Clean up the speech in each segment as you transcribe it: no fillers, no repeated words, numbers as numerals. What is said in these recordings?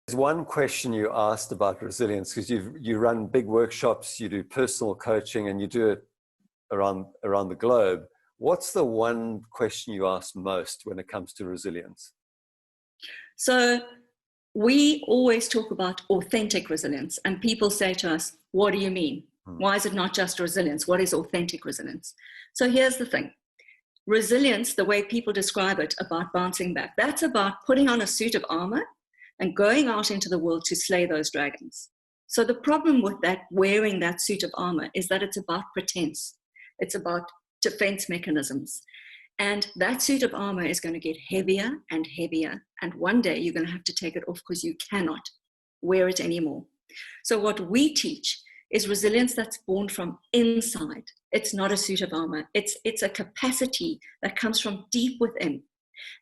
There's one question you asked about resilience, because you run big workshops, you do personal coaching, and you do it around the globe. What's the one question you ask most when it comes to resilience? So we always talk about authentic resilience, and people say to us, what do you mean? Why is it not just resilience? What is authentic resilience? So here's the thing. Resilience, the way people describe it about bouncing back, that's about putting on a suit of armor and going out into the world to slay those dragons. So the problem with that, wearing that suit of armor, is that it's about pretense. It's about defense mechanisms. And that suit of armor is going to get heavier and heavier. And one day you're going to have to take it off because you cannot wear it anymore. So what we teach is resilience that's born from inside. It's not a suit of armor. It's a capacity that comes from deep within.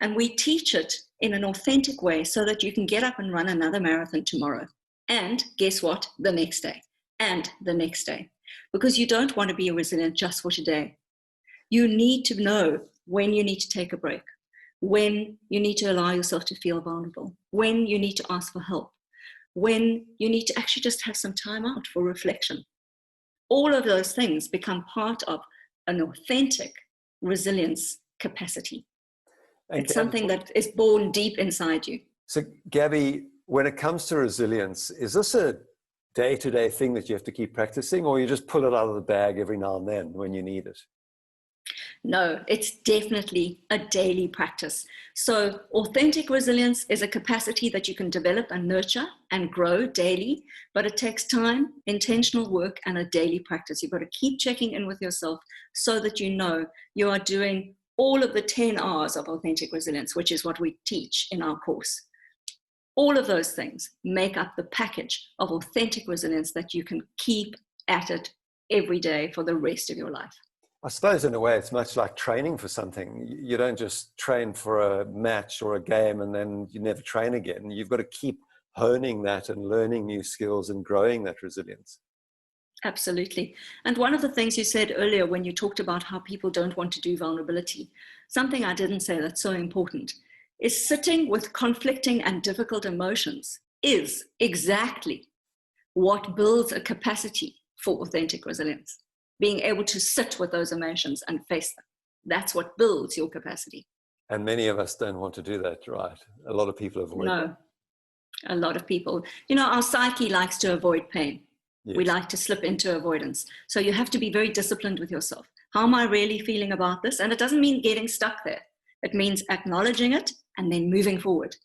And we teach it in an authentic way so that you can get up and run another marathon tomorrow. And guess what? The next day. And the next day. Because you don't want to be resilient just for today. You need to know when you need to take a break, when you need to allow yourself to feel vulnerable, when you need to ask for help, when you need to actually just have some time out for reflection. All of those things become part of an authentic resilience capacity. And it's something that is born deep inside you. So Gabby, when it comes to resilience, is this a day-to-day thing that you have to keep practicing, or you just pull it out of the bag every now and then when you need it? No, it's definitely a daily practice. So authentic resilience is a capacity that you can develop and nurture and grow daily, but it takes time, intentional work, and a daily practice. You've got to keep checking in with yourself so that you know you are doing all of the 10 R's of authentic resilience, which is what we teach in our course. All of those things make up the package of authentic resilience that you can keep at it every day for the rest of your life. I suppose in a way it's much like training for something. You don't just train for a match or a game and then you never train again. You've got to keep honing that and learning new skills and growing that resilience. Absolutely. And one of the things you said earlier when you talked about how people don't want to do vulnerability, something I didn't say that's so important, is sitting with conflicting and difficult emotions is exactly what builds a capacity for authentic resilience. Being able to sit with those emotions and face them. That's what builds your capacity. And many of us don't want to do that, right? A lot of people avoid No, that. A lot of people. You know, our psyche likes to avoid pain. Yes. We like to slip into avoidance. So you have to be very disciplined with yourself. How am I really feeling about this? And it doesn't mean getting stuck there. It means acknowledging it and then moving forward.